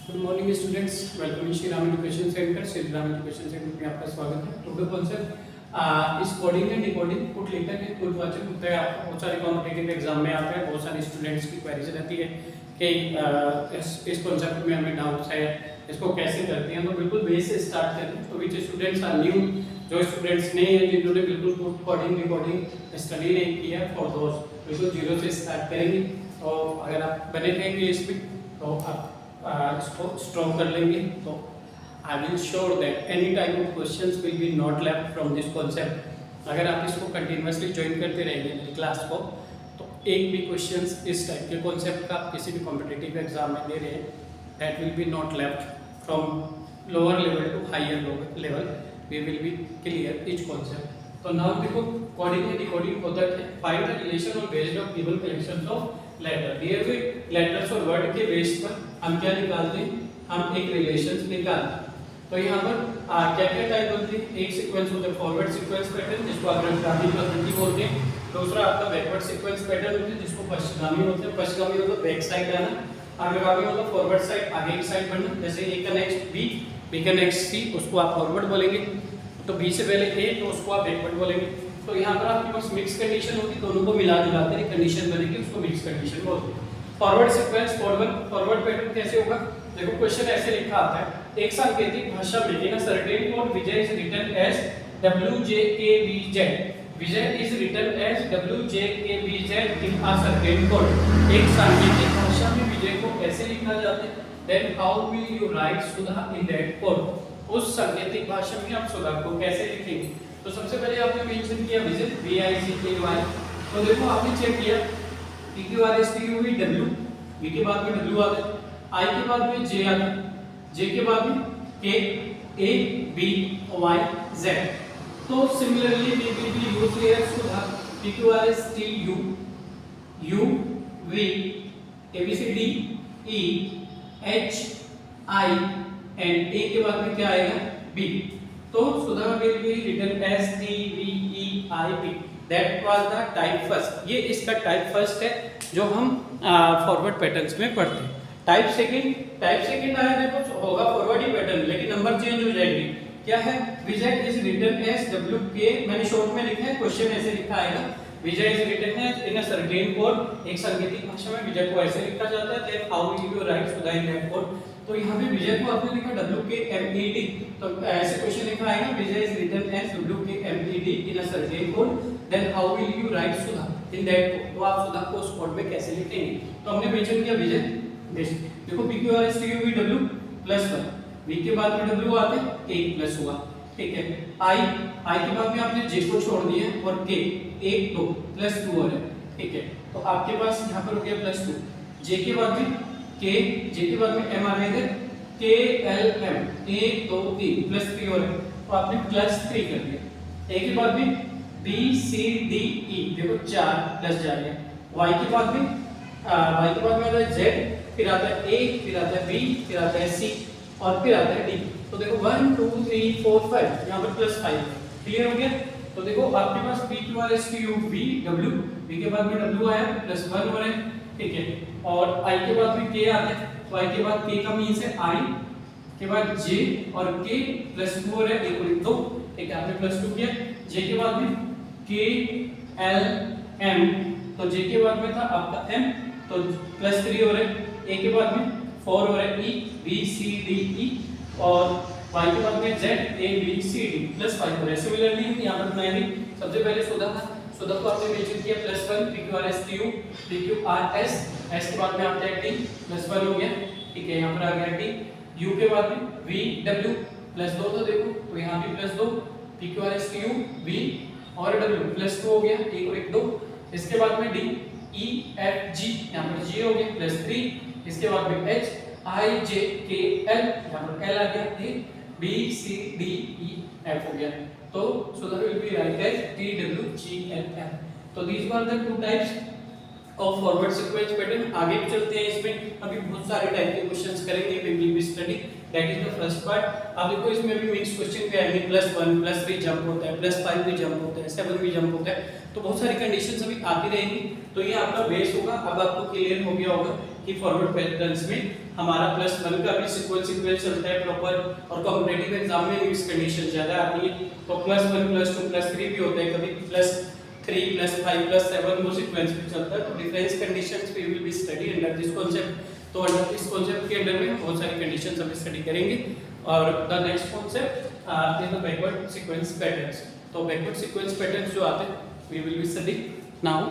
Good morning students, welcome Shri Ram education centre. Shri Ram education centre में आपका स्वागत है। टुडे कॉन्सेप्ट इस कोडिंग एंड डिकोडिंग कुछ लिखते हैं, कुछ वाचक होते हैं। आपको बहुत सारे कॉम्पिटिटिव एग्जाम में आते हैं, बहुत सारे स्टूडेंट्स की क्वेरीज रहती है कि इस कॉन्सेप्ट में हमें डाउट्स है, इसको कैसे करते हैं। तो बिल्कुल बेस से स्टार्ट करते हैं। तो विच स्टूडेंट्स आर न्यू, जो स्टूडेंट्स नहीं है, जिन्होंने बिल्कुल कोडिंग डिकोडिंग स्टडी नहीं किया, फॉर दोस बिल्कुल जीरो से स्टार्ट करेंगे। तो अगर आप बने रहेंगे इसमें तो आप इसको स्ट्रॉन्ग कर लेंगे। तो I will sure that any type of questions will be not left from this concept. अगर आप इसको कंटिन्यूअसली ज्वाइन करते रहेंगे मेरी क्लास को, तो एक भी क्वेश्चंस इस टाइप के कॉन्सेप्ट का आप किसी भी कॉम्पिटिटिव एग्जाम में दे रहे हैं, that will be not left from lower level to higher level, we will be clear each concept. तो नाउ देखो, कोडिंग एंड डिकोडिंग होता है फाइंड द रिलेशन और based of given collections of letter. दिए हुए लेटर्स और word के base पर हम क्या निकालते हैं, हम एक रिलेशंस निकालते हैं। तो यहाँ पर क्या क्या टाइप होते हैं, एक सीक्वेंस होता है फॉरवर्ड सीक्वेंस पैटर्न, जिसको अग्रगामी पद्धति बोलते हैं। दूसरा आपका बैकवर्ड सीक्वेंस पैटर्न होता है, जिसको पश्चिमगामी बोलते हैं। पश्चिमगामी मतलब बैक साइड आना, अग्रगामी मतलब फॉरवर्ड साइड, आगे की साइड बढ़ना। जैसे ए का नेक्स्ट बी, बी का नेक्स्ट सी, उसको आप फॉरवर्ड बोलेंगे। तो बी से पहले ए, तो उसको आप बैकवर्ड बोलेंगे। तो यहाँ पर आपके पास मिक्स कंडीशन होगी, दोनों को मिला जुलाते हैं कंडीशन बनेगी, उसको मिक्स कंडीशन बोलते हैं। फॉरवर्ड सीक्वेंस फॉरवर्ड पैटर्न कैसे होगा, देखो क्वेश्चन ऐसे लिखा आता है, एक सांकेतिक भाषा में in a certain code Vijay is written as WJKBZ, Vijay is written as WJKBZ in a certain code. एक सांकेतिक भाषा में विजय को कैसे लिखा जाता है, then how will you write Sudha in that code. उस सांकेतिक भाषा में आप सुधा को कैसे लिखेंगे। तो सबसे पहले आपने मेंशन किया विजय, VICKY। तो देखो आपने चेक किया PQRSTUV W, V के बाद में W आता है, I के बाद में J आता है, J के बाद में K, A, B, Y, Z। तो similarly we will be use here Sudha PQRSTU U V ABCD E H I and A के बाद में क्या आएगा B। तो सुधा will be written as TVEIP। That was the type first। ये इसका type first है जो हम फॉरवर्ड पैटर्न्स में पढ़ते हैं। टाइप सेकंड आया देखो, होगा फॉरवर्ड ही पैटर्न, लेकिन नंबर चेंज हो जाएगी। क्या है, Vijay is written as WK, मैंने शॉर्ट में लिखा है, क्वेश्चन ऐसे लिखा आएगा, Vijay is written as in a certain code. एक सांकेतिक भाषा में विजय को ऐसे लिखा जाता है, then how will you write Sudha in that code. तो यहाँ पे विजय को आपने लिखा WKMED, तो ऐसे क्वेश्चन लिखा आएगा, Vijay is written as WKMED in a certain code, then how will you write Sudha in that code. तो आप सुधा को उस कोड में कैसे लिखेंगे। तो हमने मेंशन किया विजय, देखो PQRSTUV +1, V के बाद में W आते हैं, 1 प्लस हुआ, ठीक है। I के बाद में आपने J को छोड़ दिया और K 1 2 +2 और है, ठीक है। तो आपके पास यहाँ पर हो गया +2। J के बाद में K, J के बाद में M आ जाएगा, KLM 1 2 3 +3 और है, तो आपने +3 कर दिया। A के बाद में B C D E, देखो 4 प्लस जा रहे हैं। Y के बाद में आता है Z, फिर आता है A, फिर आता है B, फिर आता है C और फिर आता है D। तो देखो 1 2 3 4 5, यहाँ पर +5, क्लियर हो गया। तो देखो आपके पास PQRSTUV W, V के बाद में W आया, +1 हो रहा है, ठीक है। और I के बाद में K आता है, तो I के बाद K का मीन्स है I के बाद J और K +4 है, 1 और 1 2, ठीक है। आपने +2 किया। J के बाद में K L M, तो J के बाद में था आपका M, तो +3 हो रहा है। A के बाद में 4 हो रहा है, E B C D E, और Y के बाद में Z A B C D +5 हो रहा है। सिमिलरली यहाँ पर मैं भी सबसे पहले सुधा को आपने मेंशन किया +1, PQRSTU PQRS, S के बाद में आता है D, +1 हो गया, ठीक है। यहाँ पर आ गया D। U के बाद में V W +2, तो देखो तो यहाँ भी +2, PQRSTU V और W +2 हो गया, 1 और 1 2। इसके बाद में D E F G, यहाँ पर G हो गया +3। इसके बाद में H I J K L, यहाँ पर L आ गया, A B C D E F हो गया। तो Sudha will be write as T W G L M। तो these were the two types of forward sequence pattern. आगे भी चलते हैं, इसमें अभी बहुत सारे टाइप के क्वेश्चंस करेंगे, we will be study, that is the first part. अब देखो इसमें भी मिक्स क्वेश्चन पे आएंगे, +1 +3 जंप होता है, +5 भी जंप होता है, 7 भी जंप होता है, तो बहुत सारी कंडीशंस अभी आती रहेंगी। तो ये आपका बेस होगा। अब आपको क्लियर हो गया होगा कि फॉरवर्ड पैटर्न्स में हमारा +1 का भी सीक्वेंस चलता है प्रॉपर, और कॉम्पिटिटिव एग्जाम में मिक्स कंडीशन ज्यादा आती है तो +1 +2 +3 भी होते हैं, कभी +3 +5 +7 वो सीक्वेंस भी चलता है। तो difference conditions we will be study under this concept. तो अंडर इस कॉन्सेप्ट के अंडर में बहुत सारी कंडीशंस हम स्टडी करेंगे। और the next concept is the backward sequence patterns. तो बैकवर्ड सीक्वेंस पैटर्न्स जो आते हैं we will be study now.